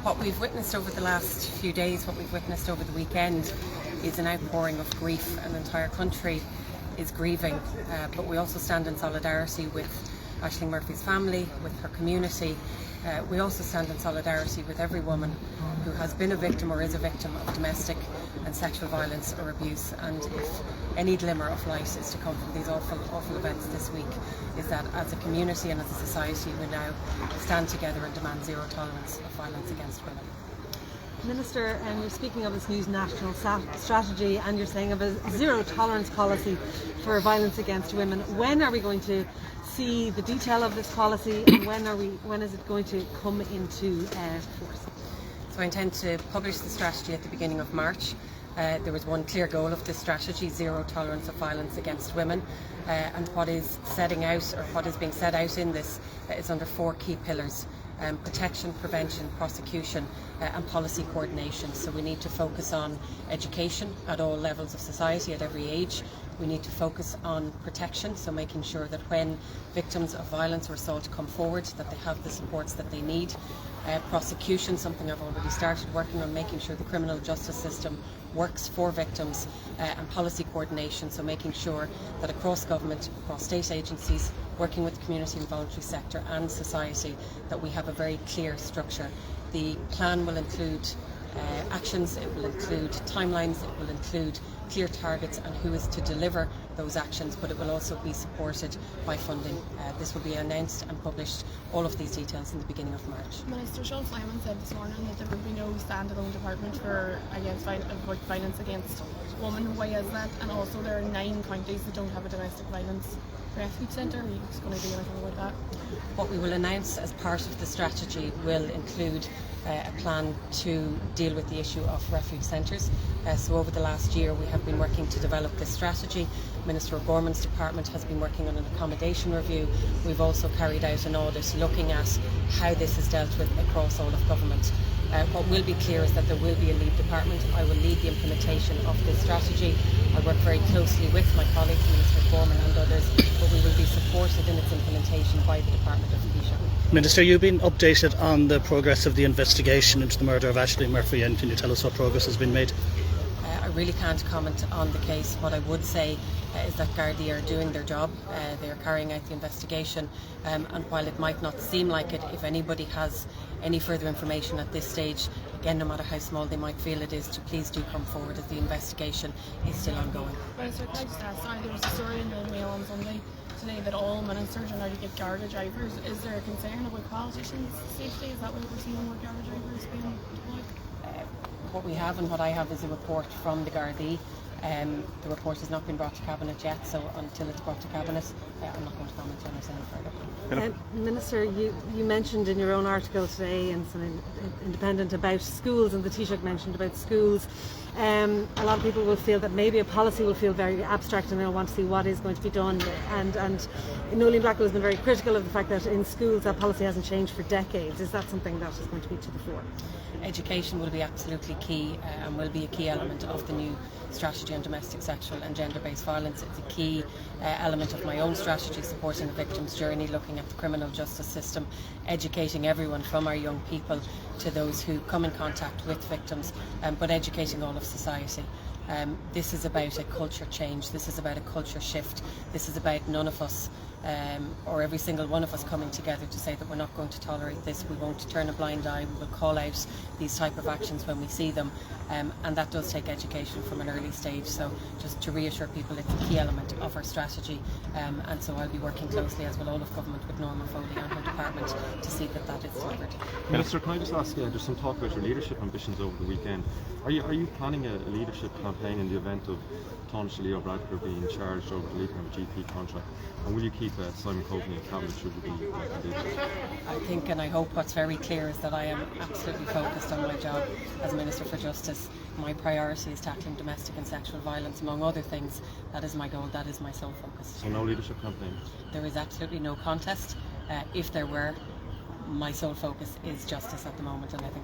What we've witnessed over the last few days, what we've witnessed over the weekend, is an outpouring of grief. An entire country is grieving, but we also stand in solidarity with Ashling Murphy's family, with her community. We also stand in solidarity with every woman who has been a victim or is a victim of domestic and sexual violence or abuse. And if any glimmer of light is to come from these awful events this week, is that as a community and as a society we now stand together and demand zero tolerance of violence against women. Minister, you're speaking of this new national strategy, and you're saying of a zero tolerance policy for violence against women. When are we going to see the detail of this policy, and when is it going to come into force? So I intend to publish the strategy at the beginning of March. There was one clear goal of this strategy: zero tolerance of violence against women. And what is being set out in this is under four key pillars: protection, prevention, prosecution and policy coordination. So we need to focus on education at all levels of society, at every age. We need to focus on protection, so making sure that when victims of violence or assault come forward, that they have the supports that they need. Prosecution, something I've already started working on, making sure the criminal justice system works for victims, and policy coordination, so making sure that across government, across state agencies, working with the community and voluntary sector and society, that we have a very clear structure. The plan will include actions, it will include timelines, it will include clear targets and who is to deliver those actions, but it will also be supported by funding. This will be announced and published, all of these details, in the beginning of March. Minister Simon said this morning that there would be no standalone department for violence against women. Why is that? And also there are 9 counties that don't have a domestic violence refuge centre. Are you going to do anything about that? What we will announce as part of the strategy will include a plan to deal with the issue of refuge centres. So over the last year we have been working to develop this strategy. Minister O'Gorman's department has been working on an accommodation review. We've also carried out an audit looking at how this is dealt with across all of government. What will be clear is that there will be a lead department. I will lead the implementation of this strategy. I work very closely with my colleagues, Minister O'Gorman and others, but we will be supported in its implementation by the Department of Taoiseach. Minister, you've been updated on the progress of the investigation into the murder of Ashling Murphy, and can you tell us what progress has been made? I really can't comment on the case. What I would say is that gardaí are doing their job. They are carrying out the investigation, and while it might not seem like it, if anybody has any further information at this stage, again, no matter how small they might feel it is, to please do come forward, as the investigation is still ongoing. Minister, can I just ask, there was a story in the Mail on Sunday today that all ministers are now to get Garda drivers. Is there a concern about politicians' safety? Is that why we're seeing more Garda drivers being deployed? What we have and what I have is a report from the gardaí. The report has not been brought to Cabinet yet, so until it's brought to Cabinet, I'm not going to comment on it any further. Minister, you mentioned in your own article today in some Independent about schools, and the Taoiseach mentioned about schools. A lot of people will feel that maybe a policy will feel very abstract and they'll want to see what is going to be done. And Noeline Blackwell has been very critical of the fact that in schools that policy hasn't changed for decades. Is that something that is going to be to the fore? Education will be absolutely key and will be a key element of the new strategy on domestic, sexual and gender-based violence. It's a key element of my own strategy, supporting the victim's journey, looking at the criminal justice system, educating everyone from our young people to those who come in contact with victims, but educating all of society. This is about a culture change, this is about a culture shift, this is about none of us or every single one of us coming together to say that we're not going to tolerate this, we won't turn a blind eye, we will call out these type of actions when we see them, and that does take education from an early stage. So just to reassure people, it's a key element of our strategy, and so I'll be working closely, as will all of government, with Norma Foley and her department to see that that is delivered. Minister, can I just ask, there's some talk about your leadership ambitions over the weekend. Are you planning a leadership campaign in the event of Tánaiste Leo Varadkar being charged over the leaking of a GP contract? And will you keep Simon Coveney in Cabinet should you be elected? I think and I hope what's very clear is that I am absolutely focused on my job as Minister for Justice. My priority is tackling domestic and sexual violence, among other things. That is my goal, that is my sole focus. So no leadership campaign? There is absolutely no contest. If there were, my sole focus is justice at the moment, and I think